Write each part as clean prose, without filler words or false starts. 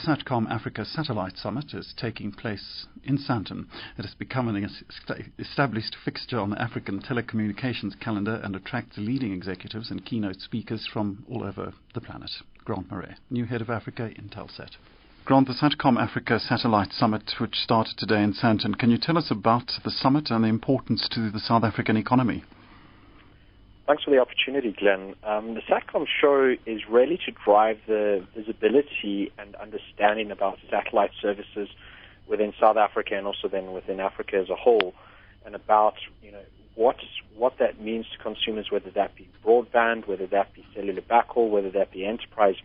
SatCom Africa Satellite Summit is taking place in Sandton. It has become an established fixture on the African telecommunications calendar and attracts leading executives and keynote speakers from all over the planet. Grant Marais, new head of Africa Intelsat. Grant, the SatCom Africa Satellite Summit, which started today in Sandton, can you tell us about the summit and the importance to the South African economy? Thanks for the opportunity, Glenn. The SatCom show is really to drive the visibility and understanding about satellite services within South Africa and also then within Africa as a whole, and about what that means to consumers, whether that be broadband, whether that be cellular backhaul, whether that be enterprise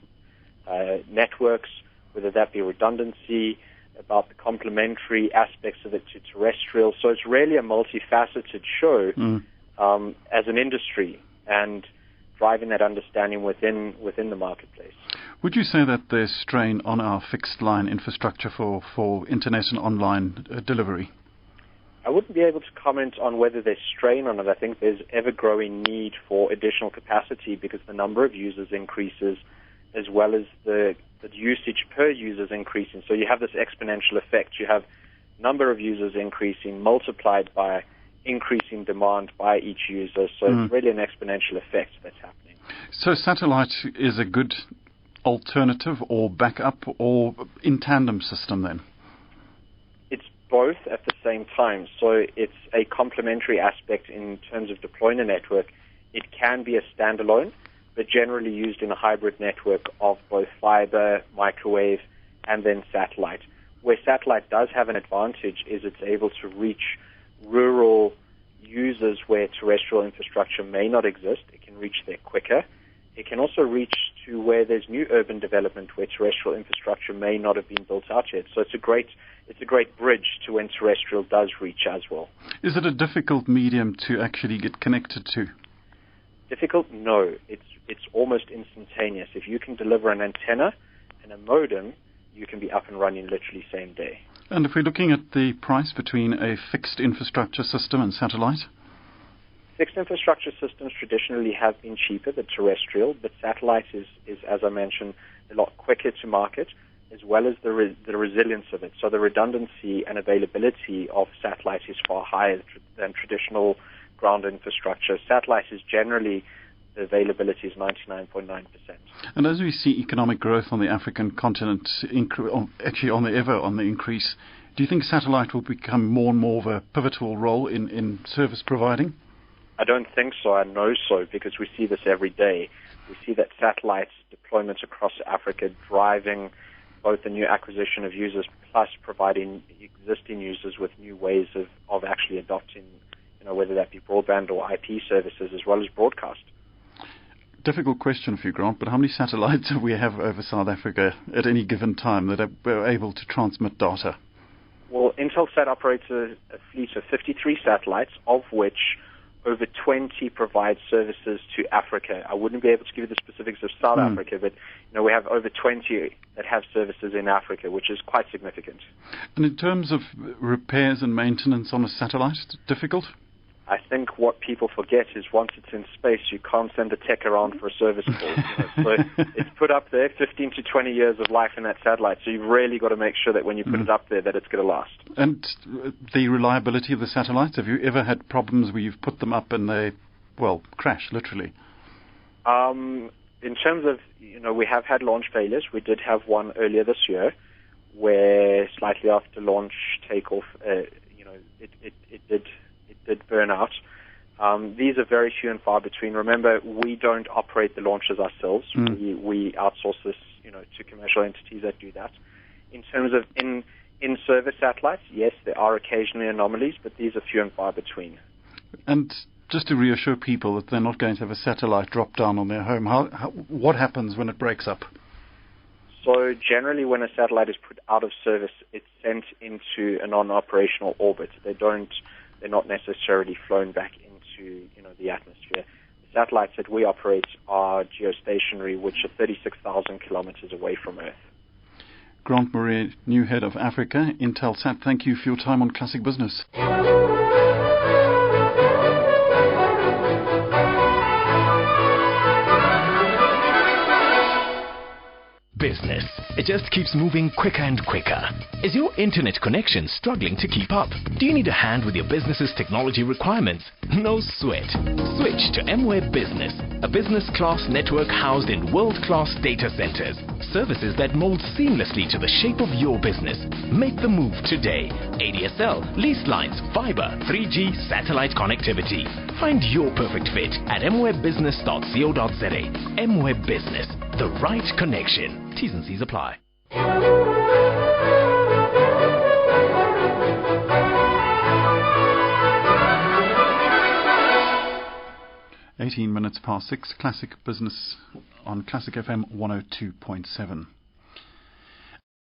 networks, whether that be redundancy, about the complementary aspects of it to terrestrial. So it's really a multifaceted show. As an industry and driving that understanding within the marketplace. Would you say that there's strain on our fixed line infrastructure for internet and online delivery? I wouldn't be able to comment on whether there's strain on it. I think there's ever-growing need for additional capacity because the number of users increases as well as the usage per user is increasing. So you have this exponential effect. You have number of users increasing multiplied by increasing demand by each user. So it's really an exponential effect that's happening. So satellite is a good alternative or backup or in tandem system then? It's both at the same time. So it's a complementary aspect in terms of deploying a network. It can be a standalone, but generally used in a hybrid network of both fiber, microwave, and then satellite. Where satellite does have an advantage is it's able to reach rural users where terrestrial infrastructure may not exist. It can reach there quicker. It can also reach to where there's new urban development where terrestrial infrastructure may not have been built out yet. So it's a great bridge to when terrestrial does reach as well. Is it a difficult medium to actually get connected to? Difficult? No. It's almost instantaneous. If you can deliver an antenna and a modem, you can be up and running literally same day. And if we're looking at the price between a fixed infrastructure system and satellite? Fixed infrastructure systems traditionally have been cheaper than terrestrial, but satellite is, as I mentioned, a lot quicker to market, as well as the resilience of it. So the redundancy and availability of satellite is far higher than traditional ground infrastructure. Satellite is generally, the availability is 99.9%. And as we see economic growth on the African continent, actually on the increase, do you think satellite will become more and more of a pivotal role in service providing? I don't think so. I know so because we see this every day. We see that satellite deployments across Africa driving both the new acquisition of users plus providing existing users with new ways of actually adopting, whether that be broadband or IP services as well as broadcast. Difficult question for you, Grant, but how many satellites do we have over South Africa at any given time that are able to transmit data? Well, Intelsat operates a fleet of 53 satellites, of which over 20 provide services to Africa. I wouldn't be able to give you the specifics of South Africa, but we have over 20 that have services in Africa, which is quite significant. And in terms of repairs and maintenance on a satellite, is it difficult? I think what people forget is once it's in space, you can't send the tech around for a service call. So it's put up there, 15 to 20 years of life in that satellite. So you've really got to make sure that when you put it up there, that it's going to last. And the reliability of the satellites, have you ever had problems where you've put them up and they, crash, literally? In terms of, we have had launch failures. We did have one earlier this year where slightly after launch takeoff, it did burn out. These are very few and far between. Remember, we don't operate the launches ourselves. We outsource this, to commercial entities that do that. In terms of in-service satellites, yes, there are occasionally anomalies, but these are few and far between. And just to reassure people that they're not going to have a satellite drop down on their home, what happens when it breaks up? So generally when a satellite is put out of service, it's sent into a non-operational orbit. They're not necessarily flown back into, the atmosphere. The satellites that we operate are geostationary, which are 36,000 kilometers away from Earth. Grant Marais, new head of Africa, Intelsat, thank you for your time on Classic Business. Business. It just keeps moving quicker and quicker. Is your internet connection struggling to keep up? Do you need a hand with your business's technology requirements? No sweat. Switch to MWeb Business, a business-class network housed in world-class data centers. Services that mold seamlessly to the shape of your business. Make the move today. ADSL, lease lines, fiber, 3G, satellite connectivity. Find your perfect fit at mwebbusiness.co.za. MWeb Business, the right connection. T's and C's apply. 18 minutes past 6, Classic Business on Classic FM 102.7.